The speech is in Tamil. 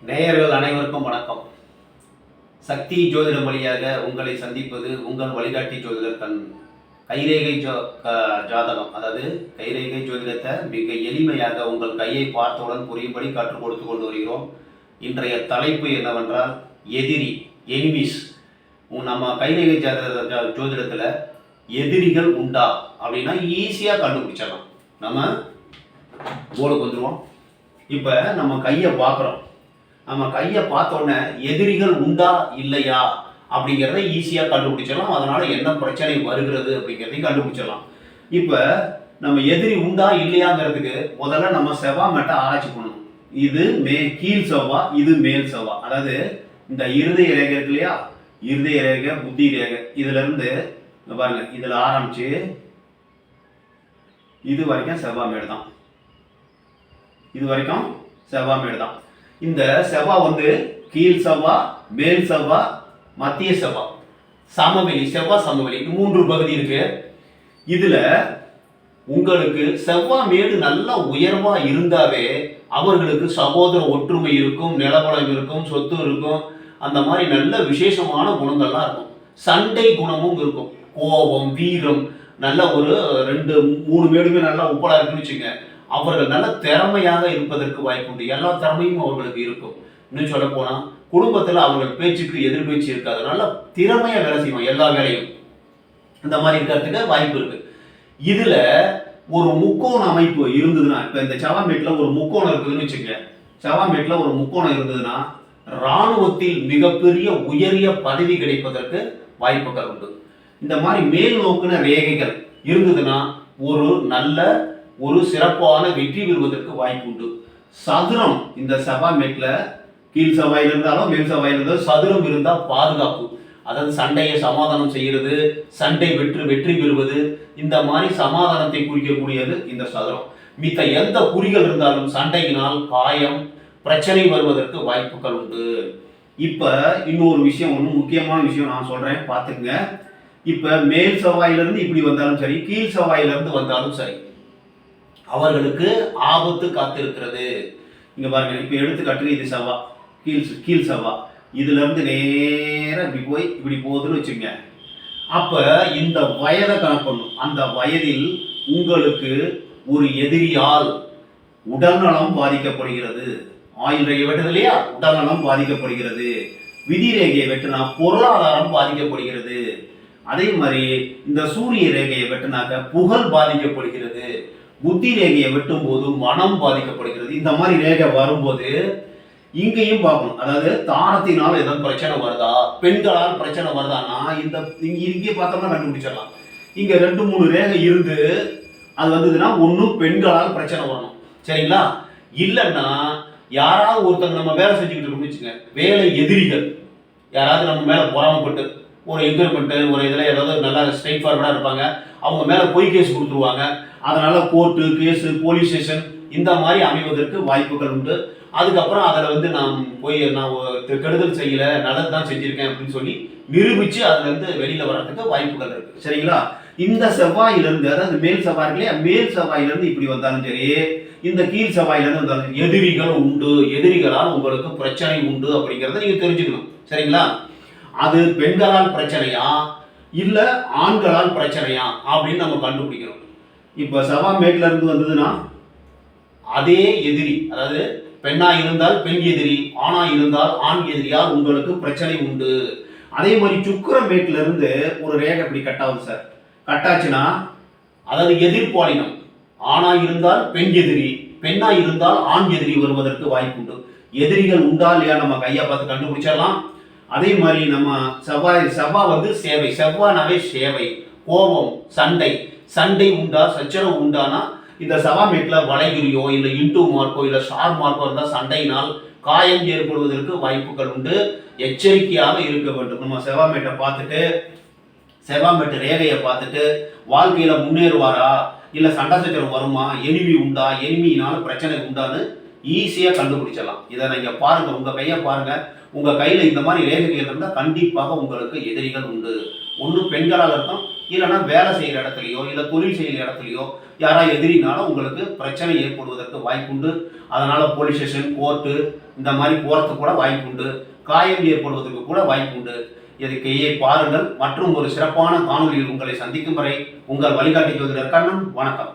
நேயர்கள் அனைவருக்கும் வணக்கம். சக்தி ஜோதிடம் வழியாக உங்களை சந்திப்பது உங்கள் வழிகாட்டி ஜோதிடர் கைரேகை ஜாதகம். அதாவது கைரேகை ஜோதிடத்தை மிக எளிமையாக உங்கள் கையை பார்த்தவுடன் புரியும்படி கற்றுக் கொடுத்து கொண்டு வருகிறோம். இன்றைய தலைப்பு என்னவென்றால் எதிரி, எனிமிஸ். நம்ம கைரேகை ஜோதிடத்தில் எதிரிகள் உண்டா அப்படின்னா ஈஸியாக கண்டுபிடிச்சிடலாம். நம்ம போர்டுக்கு வந்துடுவோம். இப்போ நம்ம கையை பார்க்குறோம். நம்ம கையை பார்த்தோன்னே எதிரிகள் உண்டா இல்லையா அப்படிங்கிறத ஈஸியாக கண்டுபிடிச்சிடலாம். அதனால் என்ன பிரச்சனை வருகிறது அப்படிங்கிறதையும் கண்டுபிடிச்சிடலாம். இப்போ நம்ம எதிரி உண்டா இல்லையாங்கிறதுக்கு முதல்ல நம்ம செவ்வாய் மேட்டை ஆராய்ச்சி பண்ணணும். இது கீழ் செவ்வாய், இது மேல் செவ்வாய். அதாவது இந்த இருதய ரேகை இருக்கு இல்லையா, இருதய ரேகை, புத்தி ரேகை, இதுலேருந்து பாருங்க, இதில் ஆரம்பிச்சு இது வரைக்கும் செவ்வாய் மேடு தான். இது வரைக்கும் செவ்வாய் மேடு தான். இந்த செவ்வாய் வந்து கீழ் செவ்வாய், மேல் செவ்வாய், மத்திய செவ்வாய், சமவெளி செவ்வாய், சமவெளி, 3 பகுதி இருக்கு. இதுல உங்களுக்கு செவ்வாய் மேடு நல்லா உயர்வா இருந்தாவே அவர்களுக்கு சகோதர ஒற்றுமை இருக்கும், நிலபலம் இருக்கும், சொத்து இருக்கும், அந்த மாதிரி நல்ல விசேஷமான குணங்கள்லாம் இருக்கும். சண்டை குணமும் இருக்கும், கோபம், வீரம், நல்ல ஒரு 2-3 மேடுமே நல்லா உப்பலா இருக்குன்னு வச்சுங்க. அவர்கள் நல்ல திறமையாக இருப்பதற்கு வாய்ப்பு உண்டு. எல்லா திறமையும் அவர்களுக்கு இருக்கும். இன்னும் சொல்ல போனா குடும்பத்தில் அவர்கள் பேச்சுக்கு எதிர்பேச்சு இருக்காது. நல்ல திறமையா வேலை செய்வாங்க, எல்லா வேலையும். இந்த மாதிரி இருக்கிறதுக்கு வாய்ப்பு இருக்கு. இதுல ஒரு முக்கோண அமைப்பு இருந்ததுன்னா, இப்ப இந்த செவ்வாய்மேட்ல ஒரு முக்கோணம் இருக்குதுன்னு வச்சுங்க. செவ்வாய்மேட்ல ஒரு முக்கோணம் இருந்ததுன்னா இராணுவத்தில் மிகப்பெரிய உயரிய பதவி கிடைப்பதற்கு வாய்ப்புகள் உண்டு. இந்த மாதிரி மேல் நோக்கின ரேகைகள் இருந்ததுன்னா ஒரு சிறப்பான வெற்றி பெறுவதற்கு வாய்ப்பு உண்டு. சதுரம், இந்த செவ்வாய் மேட்ல கீழ் செவ்வாயில் இருந்தாலும் மேல் செவ்வாயில் இருந்தாலும் சதுரம் இருந்தால் பாதுகாப்பு. அதாவது சண்டையை சமாதானம் செய்கிறது, சண்டை வெற்றி பெறுவது, இந்த மாதிரி சமாதானத்தை குறிக்கக்கூடியது இந்த சதுரம். மித்த எந்த குறிகள் இருந்தாலும் சண்டையினால் காயம், பிரச்சனை வருவதற்கு வாய்ப்புகள் உண்டு. இப்ப இன்னொரு விஷயம், ஒன்று முக்கியமான விஷயம் நான் சொல்றேன், பார்த்துங்க. இப்ப மேல் செவ்வாயிலிருந்து இப்படி வந்தாலும் சரி, கீழ் செவ்வாயிலிருந்து வந்தாலும் சரி, அவர்களுக்கு ஆபத்து காத்திருக்கிறது. இங்க பாருங்க, இப்ப எடுத்துக்காட்டுக்கு இது செவ்வாய், கீழ் செவ்வாய், இதுல இருந்து நேரம் இப்படி போய் இப்படி போகுதுன்னு வச்சுங்க. அப்ப இந்த வயதை கணக்கணும். அந்த வயதில் உங்களுக்கு ஒரு எதிரியால் உடல்நலம் பாதிக்கப்படுகிறது. ஆயுள் ரேகை வெட்டுது இல்லையா, உடல்நலம் பாதிக்கப்படுகிறது. விதி ரேகையை வெட்டினா பொருளாதாரம் பாதிக்கப்படுகிறது. அதே மாதிரி இந்த சூரிய ரேகையை வெட்டினாக்க புகழ் பாதிக்கப்படுகிறது. புத்தி ரேகையை வெட்டும் போது மனம் பாதிக்கப்படுகிறது. இந்த மாதிரி ரேகை வரும்போது இங்கேயும் பார்க்கணும். அதாவது தாரத்தினால் எதாவது பிரச்சனை வருதா, பெண்களால் பிரச்சனை வருதான்னா இங்கே பார்த்தோம்னா கண்டுபிடிச்சிடலாம். இங்க 2-3 ரேகை இருந்து அது வந்ததுன்னா ஒன்றும் பெண்களால் பிரச்சனை வரணும், சரிங்களா? இல்லைன்னா யாராவது ஒருத்தங்க நம்ம வேலை செஞ்சுக்கிட்டு இருக்கோம்னு வச்சுங்க, வேலை எதிரிகள் யாராவது நம்ம மேல பொறாமப்பட்டு ஒரு இன்க்ரிமெண்ட் ஒரு இதில் ஏதாவது நல்லா ஸ்ட்ரைட் ஃபார்வர்டாக இருப்பாங்க, அவங்க மேலே பொய் கேஸ் கொடுத்துருவாங்க. அதனால கோர்ட்டு கேஸு, போலீஸ் ஸ்டேஷன் இந்த மாதிரி அமைவதற்கு வாய்ப்புகள் உண்டு. அதுக்கப்புறம் அதில் நான் கெடுதல் செய்யலை, நல்லது தான் செஞ்சுருக்கேன் அப்படின்னு சொல்லி நிரூபித்து அதுலேருந்து வெளியில் வர்றதுக்கு வாய்ப்புகள் இருக்குது, சரிங்களா? இந்த செவ்வாயிலிருந்து, அதாவது மேல் செவ்வாய் இல்லையா, மேல் செவ்வாயிலிருந்து இப்படி வந்தாலும் சரி, இந்த கீழ் செவ்வாயிலிருந்து வந்தாலும் எதிரிகள் உண்டு, எதிரிகளால் உங்களுக்கு பிரச்சனை உண்டு அப்படிங்கிறத நீங்கள் தெரிஞ்சுக்கணும், சரிங்களா? அது பெண்களால் பிரச்சனையா இல்ல ஆண்களால் பிரச்சனையா அப்படின்னு நம்ம கண்டுபிடிக்கணும். இப்ப செவ்வாய் மேட்ல இருந்து வந்ததுன்னா அதே எதிரி, அதாவது பெண்ணா இருந்தால் பெண் எதிரி, ஆணா இருந்தால் ஆண் எதிரியால் உங்களுக்கு பிரச்சனை உண்டு. அதே மாதிரி சுக்கிர மேட்ல இருந்து ஒரு ரேகை இப்படி கட்டாகும் சார். கட்டாச்சுன்னா அதாவது எதிர்பாலினம், ஆணா இருந்தால் பெண் எதிரி, பெண்ணா இருந்தால் ஆண் எதிரி வருவதற்கு வாய்ப்பு உண்டு. எதிரிகள் உண்டா இல்லையா நம்ம கையை பார்த்து கண்டுபிடிச்சிடலாம். அதே மாதிரி நம்ம செவ்வாய் வந்து சேவை, செவ்வாய்னாவே சேவை, கோபம், சண்டை உண்டா, சச்சரவு உண்டானா இந்த செவ்வாய் மேட்ல வளைகுறியோ இல்லை இன்டூ மார்க்கோ இல்லை ஸ்டார் மார்க்கோ இருந்தால் சண்டையினால் காயம் ஏற்படுவதற்கு வாய்ப்புகள் உண்டு. எச்சரிக்கையாக இருக்க வேண்டும். நம்ம செவ்வாய் மேட்டை பார்த்துட்டு, செவ்வாய் மேட்டு ரேகையை பார்த்துட்டு வாழ்க்கையில முன்னேறுவாரா இல்லை சண்டை சச்சரவு வருமா, எனிமி உண்டா, எனிமியினால பிரச்சனை உண்டான்னு ஈஸியாக கண்டுபிடிச்சிடலாம். இதை நீங்கள் பாருங்க, உங்க கையை பாருங்க. உங்க கையில இந்த மாதிரி ரேகைகள் இருந்தால் கண்டிப்பாக உங்களுக்கு எதிரிகள் உண்டு. ஒன்று பெண்களால் இருக்கும், இல்லைன்னா வேலை செய்கிற இடத்துலையோ இல்லை தொழில் செய்கிற இடத்துலையோ யாராவது எதிரினாலும் உங்களுக்கு பிரச்சனை ஏற்படுவதற்கு வாய்ப்பு உண்டு. அதனால போலீஸ் ஸ்டேஷன், கோர்ட்டு இந்த மாதிரி போறதுக்கு கூட வாய்ப்பு உண்டு, காயம் ஏற்படுவதற்கு கூட வாய்ப்பு உண்டு. இதுக்கு பாருங்கள். மற்றும் ஒரு சிறப்பான காணொலியில் உங்களை சந்திக்கும் வரை உங்கள் வழிகாட்டி ஜோதிடர் கண்ணன். வணக்கம்.